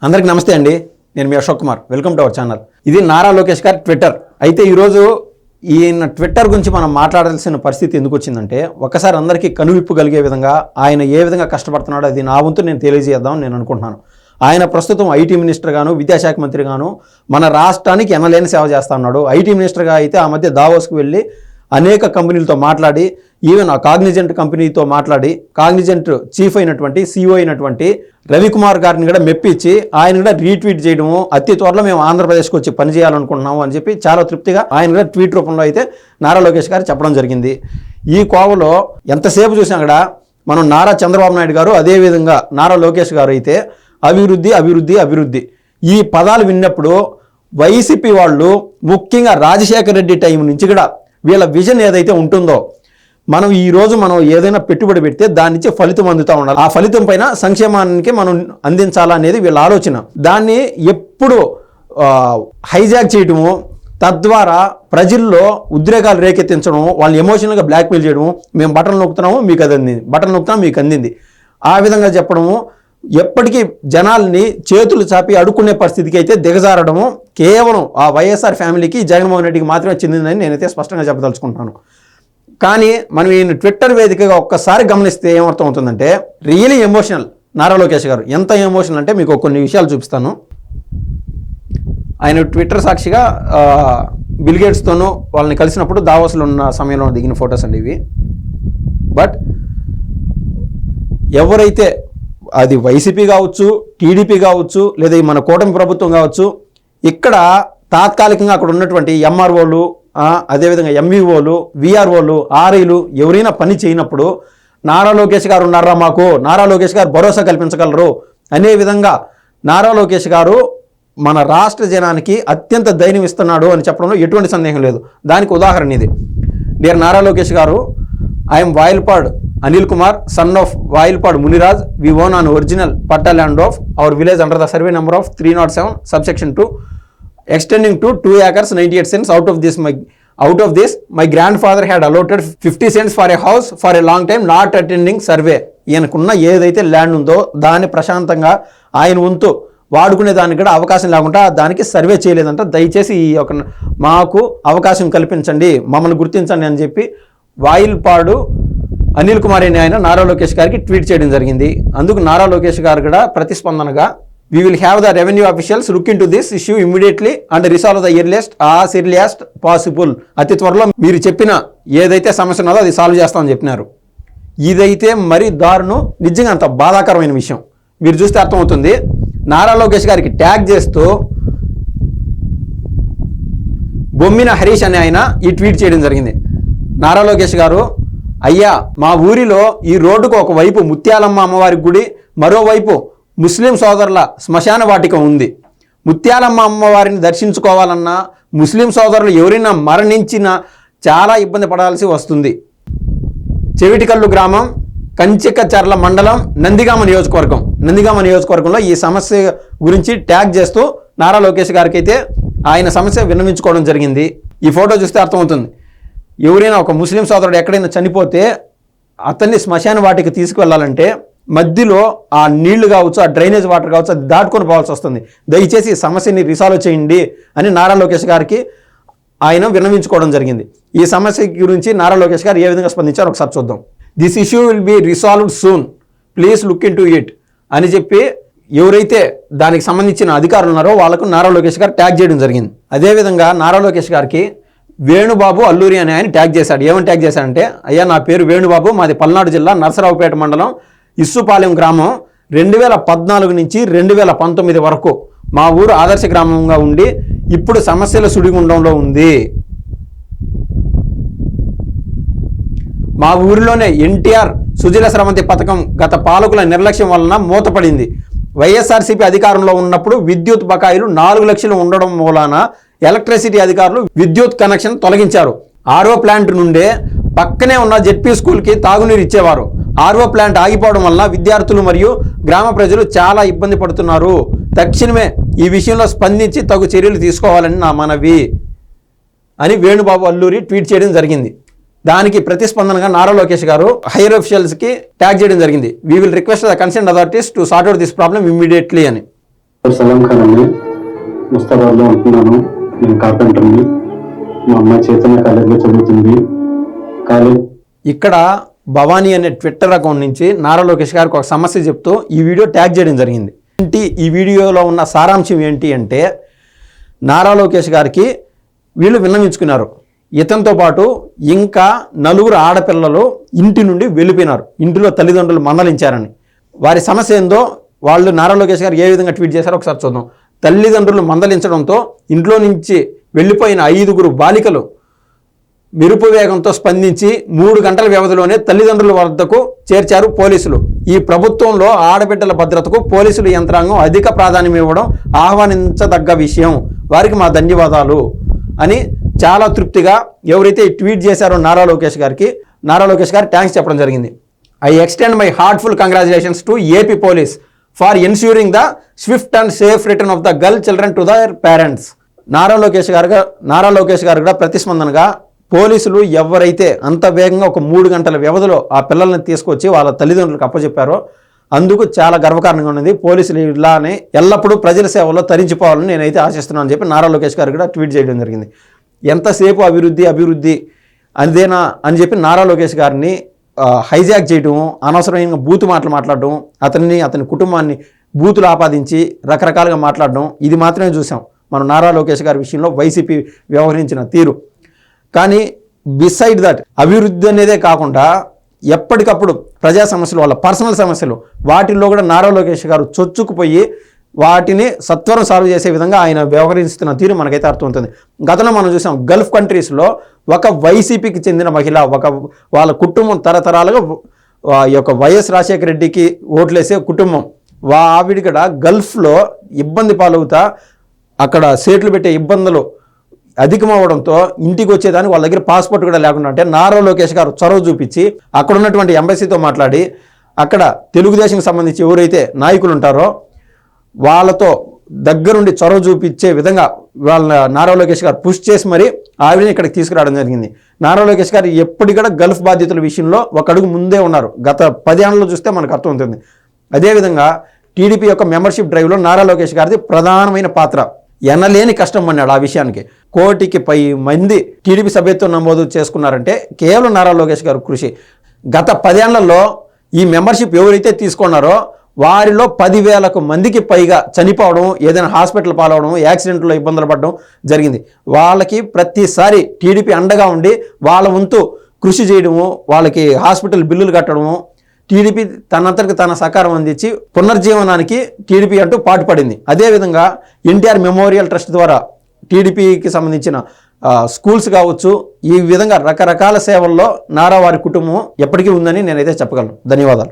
అందరికి నమస్తే అండి. నేను మీ Ashok Kumar. Welcome to our channel. ఇది నారా లోకేష్ గారి ట్విట్టర్. అయితే ఈరోజు ఈయన ట్విట్టర్ గురించి మనం మాట్లాడాల్సిన పరిస్థితి ఎందుకు వచ్చిందంటే, ఒక్కసారి అందరికీ కనువిప్పు కలిగే విధంగా ఆయన ఏ విధంగా కష్టపడుతున్నాడో అది నా వంతు నేను తెలియజేద్దామని నేను అనుకుంటున్నాను. ఆయన ప్రస్తుతం ఐటీ మినిస్టర్ గాను, విద్యాశాఖ మంత్రి గాను మన రాష్ట్రానికి ఎనలేని సేవ చేస్తా ఉన్నాడు. ఐటీ మినిస్టర్గా అయితే ఆ మధ్య దావోస్కి వెళ్ళి అనేక కంపెనీలతో మాట్లాడి, ఈవెన్ ఆ కాగ్నిజెంట్ కంపెనీతో మాట్లాడి, కాగ్నిజెంట్ చీఫ్ అయినటువంటి CEO అయినటువంటి రవికుమార్ గారిని కూడా మెప్పించి ఆయన కూడా రీట్వీట్ చేయడము, అతి త్వరలో మేము ఆంధ్రప్రదేశ్కి వచ్చి పనిచేయాలనుకుంటున్నాము అని చెప్పి చాలా తృప్తిగా ఆయన కూడా ట్వీట్ రూపంలో అయితే నారా లోకేష్ గారు చెప్పడం జరిగింది. ఈ కోవలో ఎంతసేపు చూసినా కూడా మనం నారా చంద్రబాబు నాయుడు గారు, అదేవిధంగా నారా లోకేష్ గారు అయితే అభివృద్ధి అభివృద్ధి అభివృద్ధి ఈ పదాలు విన్నప్పుడు వైసీపీ వాళ్ళు, ముఖ్యంగా రాజశేఖర రెడ్డి టైం నుంచి కూడా వీళ్ళ విజన్ ఏదైతే ఉంటుందో, మనం ఈరోజు ఏదైనా పెట్టుబడి పెడితే దాని నుంచి ఫలితం అందుతూ ఉండాలి, ఆ ఫలితం పైన సంక్షేమానికి మనం అందించాలనేది వీళ్ళ ఆలోచన. దాన్ని ఎప్పుడు హైజాక్ చేయడము, తద్వారా ప్రజల్లో ఉద్రేకాలు రేకెత్తించడం, వాళ్ళని ఎమోషనల్గా బ్లాక్మెయిల్ చేయడము, మేము బటన్ నొక్కుతున్నాము మీకు అది అందింది, బటన్ నొక్కుతున్నాము మీకు అందింది, ఆ విధంగా చెప్పడము, ఎప్పటికీ జనాల్ని చేతులు చాపి అడుక్కునే పరిస్థితికి అయితే దిగజారడము కేవలం ఆ వైఎస్ఆర్ ఫ్యామిలీకి, జగన్మోహన్ రెడ్డికి మాత్రమే చెందిందని నేనైతే స్పష్టంగా చెప్పదలుచుకుంటున్నాను. కానీ మనం ఈయన ట్విట్టర్ వేదికగా ఒక్కసారి గమనిస్తే ఏమర్థం అవుతుందంటే, రియలీ ఎమోషనల్ నారా లోకేష్ గారు. ఎంత ఎమోషనల్ అంటే మీకు కొన్ని విషయాలు చూపిస్తాను. ఆయన ట్విట్టర్ సాక్షిగా బిల్ గేట్స్తోనూ వాళ్ళని కలిసినప్పుడు దావోస్లో ఉన్న సమయంలో దిగిన ఫొటోస్ అండి ఇవి. బట్ ఎవరైతే, అది వైసీపీ కావచ్చు, టీడీపీ కావచ్చు, లేదా మన కూటమి ప్రభుత్వం కావచ్చు, ఇక్కడ తాత్కాలికంగా అక్కడ ఉన్నటువంటి ఎంఆర్ఓలు, అదేవిధంగా ఎంఈఓలు, విఆర్ఓలు, ఆర్ఐలు ఎవరైనా పని చేయనప్పుడు నారా లోకేష్ గారు ఉన్నారా మాకు, నారా లోకేష్ గారు భరోసా కల్పించగలరు అనే విధంగా నారా లోకేష్ గారు మన రాష్ట్ర జనానికి అత్యంత ధైర్యం ఇస్తున్నాడు అని చెప్పడంలో ఎటువంటి సందేహం లేదు. దానికి ఉదాహరణ ఇది. డియర్ నారా లోకేష్ గారు, I'm Vayalpad Anil Kumar, son of Vailpad Muniraj. We own an original patta land of our village under the survey number of 307 subsection 2, extending to 2 acres 98 cents. Out of this, my grandfather had allotted 50 cents for a house for a long time, not attending survey. ఈయనకున్న ఏదైతే land ఉందో దాన్ని ప్రశాంతంగా ఆయన వంతు వాడుకునే దానికి కూడా అవకాశం లేకుండా దానికి సర్వే చేయలేదంట. దయచేసి ఈ యొక్క మాకు అవకాశం కల్పించండి, మమ్మల్ని గుర్తించండి అని చెప్పి వాయిల్పాడు అనిల్ కుమార్ అనే ఆయన నారా లోకేష్ గారికి ట్వీట్ చేయడం జరిగింది. అందుకు నారా లోకేష్ గారు కూడా ప్రతిస్పందనగా, we will have the revenue officials look in to this issue immediately and resolve the earliest possible. అతి త్వరలో మీరు చెప్పిన ఏదైతే సమస్య ఉన్నదో అది సాల్వ్ చేస్తామని చెప్పినారు. ఇదైతే మరీ దారుణం, నిజంగా అంత బాధాకరమైన విషయం. మీరు చూస్తే అర్థమవుతుంది. నారా లోకేష్ గారికి ట్యాగ్ చేస్తూ బొమ్మిన హరీష్ అనే ఆయన ఈ ట్వీట్ చేయడం జరిగింది. నారా లోకేష్ గారు, అయ్యా, మా ఊరిలో ఈ రోడ్డుకు ఒకవైపు ముత్యాలమ్మ అమ్మవారి గుడి, మరోవైపు ముస్లిం సోదరుల శ్మశాన వాటిక ఉంది. ముత్యాలమ్మ అమ్మవారిని దర్శించుకోవాలన్నా, ముస్లిం సోదరులు ఎవరైనా మరణించినా చాలా ఇబ్బంది పడాల్సి వస్తుంది. చెవిటికల్లు గ్రామం, కంచికచర్ల మండలం, నందిగామ నియోజకవర్గంలో ఈ సమస్య గురించి ట్యాగ్ చేస్తూ నారా లోకేష్ గారికి అయితే ఆయన సమస్య విన్నవించుకోవడం జరిగింది. ఈ ఫోటో చూస్తే అర్థమవుతుంది. ఎవరైనా ఒక ముస్లిం సోదరుడు ఎక్కడైనా చనిపోతే అతన్ని శ్మశాన వాటికి తీసుకువెళ్ళాలంటే మధ్యలో ఆ నీళ్లు కావచ్చు, ఆ డ్రైనేజ్ వాటర్ కావచ్చు, అది దాటుకొని పోవాల్సి వస్తుంది. దయచేసి ఈ సమస్యని రిసాల్వ్ చేయండి అని నారా లోకేష్ గారికి ఆయన విన్నవించుకోవడం జరిగింది. ఈ సమస్య గురించి నారా లోకేష్ గారు ఏ విధంగా స్పందించారో ఒకసారి చూద్దాం. This issue will be రిసాల్వ్డ్ soon, please look in to it అని చెప్పి ఎవరైతే దానికి సంబంధించిన అధికారులు ఉన్నారో వాళ్ళకు నారా లోకేష్ గారు ట్యాగ్ చేయడం జరిగింది. అదేవిధంగా నారా లోకేష్ గారికి వేణుబాబు అల్లూరి అని ఆయన ట్యాగ్ చేశాడు. ఏమని ట్యాగ్ చేశాడంటే, అయ్యా, నా పేరు వేణుబాబు, మాది పల్నాడు జిల్లా నరసరావుపేట మండలం ఇస్సుపాలెం గ్రామం. 2014 నుంచి 2019 వరకు మా ఊరు ఆదర్శ గ్రామంగా ఉండి ఇప్పుడు సమస్యల సుడిగుండంలో ఉంది. మా ఊరిలోనే ఎన్టీఆర్ సుజల స్రవంతి పథకం గత పాలకుల నిర్లక్ష్యం వలన మూతపడింది. వైఎస్ఆర్సీపీ అధికారంలో ఉన్నప్పుడు విద్యుత్ బకాయిలు 4 లక్షలు ఉండడం మూలాన ఎలక్ట్రిసిటీ అధికారులు విద్యుత్ కనెక్షన్ తొలగించారు. ఆర్ఓ ప్లాంట్ నుండే పక్కనే ఉన్న జెడ్పీ స్కూల్కి తాగునీరు ఇచ్చేవారు. ఆర్ఓ ప్లాంట్ ఆగిపోవడం వల్ల విద్యార్థులు మరియు గ్రామ ప్రజలు చాలా ఇబ్బంది పడుతున్నారు. తక్షణమే ఈ విషయంలో స్పందించి తగు చర్యలు తీసుకోవాలని నా మనవి అని వేణుబాబు అల్లూరి ట్వీట్ చేయడం జరిగింది. దానికి ప్రతిస్పందనగా నారా లోకేష్ గారు హైయర్ అఫీషియల్స్కి ట్యాగ్ చేయడం జరిగింది. We will request the concern authorities to sort out this problem immediately అని. సలాం ఖాన్ అండి, ముస్తాబాద్లో ఉంటున్నాను. నేను కార్పెంటర్ని. మా అమ్మాయి చైతన్య కాలేజ్లో చదువుతుంది. కాలేజ్ ఇక్కడ భవానీ అనే ట్విట్టర్ అకౌంట్ నుంచి నారా లోకేష్ గారికి ఒక సమస్య చెప్తూ ఈ వీడియో ట్యాగ్ చేయడం జరిగింది. ఈ వీడియోలో ఉన్న సారాంశం ఏంటి అంటే, నారా లోకేష్ గారికి వీళ్ళు విన్నవించుకున్నారు. ఇతనితో పాటు ఇంకా 4 ఆడపిల్లలు ఇంటి నుండి వెళ్ళిపోయినారు, ఇంటిలో తల్లిదండ్రులు మందలించారని. వారి సమస్య ఏందో వాళ్ళు నారా లోకేష్ గారు ఏ విధంగా ట్వీట్ చేశారో ఒకసారి చూద్దాం. తల్లిదండ్రులు మందలించడంతో ఇంట్లో నుంచి వెళ్ళిపోయిన 5 బాలికలు మెరుపు వేగంతో స్పందించి 3 గంటల వ్యవధిలోనే తల్లిదండ్రుల వద్దకు చేర్చారు పోలీసులు. ఈ ప్రభుత్వంలో ఆడబిడ్డల భద్రతకు పోలీసులు యంత్రాంగం అధిక ప్రాధాన్యం ఇవ్వడం ఆహ్వానించదగ్గ విషయం, వారికి మా ధన్యవాదాలు అని చాలా తృప్తిగా ఎవరైతే ట్వీట్ చేశారో నారా లోకేష్ గారు థ్యాంక్స్ చెప్పడం జరిగింది. I extend my heartful congratulations to AP police for ensuring the swift and safe return of the girl children to their parents. Nara Lokesh గారు కూడా ప్రతిస్పందనగా పోలీసులు ఎవరైతే అంత వేగంగా ఒక 3 గంటల వ్యవధిలో ఆ పిల్లల్ని తీసుకొచ్చి వాళ్ళ తల్లిదండ్రులకు అప్పచెప్పారో అందుకు చాలా గర్వకారణంగా ఉన్నది. పోలీసులు ఇలానే ఎల్లప్పుడూ ప్రజల సేవలో తరించిపోవాలని నేనైతే ఆశిస్తున్నాను అని చెప్పి నారా లోకేష్ గారు కూడా ట్వీట్ చేయడం జరిగింది. ఎంతసేపు అభివృద్ధి అదేనా అని చెప్పి నారా లోకేష్ గారిని హైజాక్ చేయడం, అనవసరమైన బూతు మాటలు మాట్లాడడం, అతని కుటుంబాన్ని బూతులు ఆపాదించి రకరకాలుగా మాట్లాడడం, ఇది మాత్రమే చూసాం మనం నారా లోకేష్ గారి విషయంలో వైసీపీ వ్యవహరించిన తీరు. కానీ బిసైడ్ దట్ అభివృద్ధి అనేదే కాకుండా ఎప్పటికప్పుడు ప్రజా సమస్యలు, వాళ్ళ పర్సనల్ సమస్యలు, వాటిల్లో కూడా నారా లోకేష్ గారు చొచ్చుకుపోయి వాటిని సత్వరం సాల్వ్ చేసే విధంగా ఆయన వ్యవహరిస్తున్న తీరు మనకైతే అర్థమవుతుంది. గతంలో మనం చూసాం గల్ఫ్ కంట్రీస్లో ఒక వైసీపీకి చెందిన మహిళ, వాళ్ళ కుటుంబం తరతరాలుగా ఈ యొక్క వైఎస్ రాజశేఖర రెడ్డికి ఓట్లేసే కుటుంబం, ఆవిడ కూడా గల్ఫ్లో ఇబ్బంది పాలవుతా అక్కడ సేట్లు పెట్టే ఇబ్బందులు అధికమవడంతో ఇంటికి వచ్చేదానికి వాళ్ళ దగ్గర పాస్పోర్ట్ కూడా లేకుండా అంటే నారా లోకేష్ గారు చొరవ చూపించి అక్కడ ఉన్నటువంటి ఎంబసీతో మాట్లాడి అక్కడ తెలుగుదేశంకి సంబంధించి ఎవరైతే నాయకులు ఉంటారో వాళ్ళతో దగ్గరుండి చొరవ చూపించే విధంగా వాళ్ళ నారా లోకేష్ గారు పుష్ చేసి మరి ఆవిడని ఇక్కడికి తీసుకురావడం జరిగింది. నారా లోకేష్ గారు ఎప్పటికీ కూడా గల్ఫ్ బాధితుల విషయంలో ఒక అడుగు ముందే ఉన్నారు. గత 10 ఏళ్లలో చూస్తే మనకు అర్థమవుతుంది. అదేవిధంగా టీడీపీ యొక్క మెంబర్షిప్ డ్రైవ్లో నారా లోకేష్ గారిది ప్రధానమైన పాత్ర. ఎనలేని కష్టం అన్నాడు ఆ విషయానికి. 1 కోటికి పై మంది టీడీపీ సభ్యత్వం నమోదు చేసుకున్నారంటే కేవలం నారా లోకేష్ గారు కృషి. గత 10 ఏళ్లలో ఈ మెంబర్షిప్ ఎవరైతే తీసుకున్నారో వారిలో 10,000 మందికి పైగా చనిపోవడం, ఏదైనా హాస్పిటల్ పాలవడం, యాక్సిడెంట్లో ఇబ్బందులు పడడం జరిగింది. వాళ్ళకి ప్రతిసారి టీడీపీ అండగా ఉండి వాళ్ళ వంతు కృషి చేయడము, వాళ్ళకి హాస్పిటల్ బిల్లులు కట్టడము, టీడీపీ తనంతటికి తన సహకారం అందించి పునర్జీవనానికి టీడీపీ అంటూ పాటుపడింది. అదేవిధంగా ఎన్టీఆర్ మెమోరియల్ ట్రస్ట్ ద్వారా టీడీపీకి సంబంధించిన స్కూల్స్ కావచ్చు, ఈ విధంగా రకరకాల సేవల్లో నారా వారి కుటుంబం ఎప్పటికీ ఉందని నేనైతే చెప్పగలను. ధన్యవాదాలు.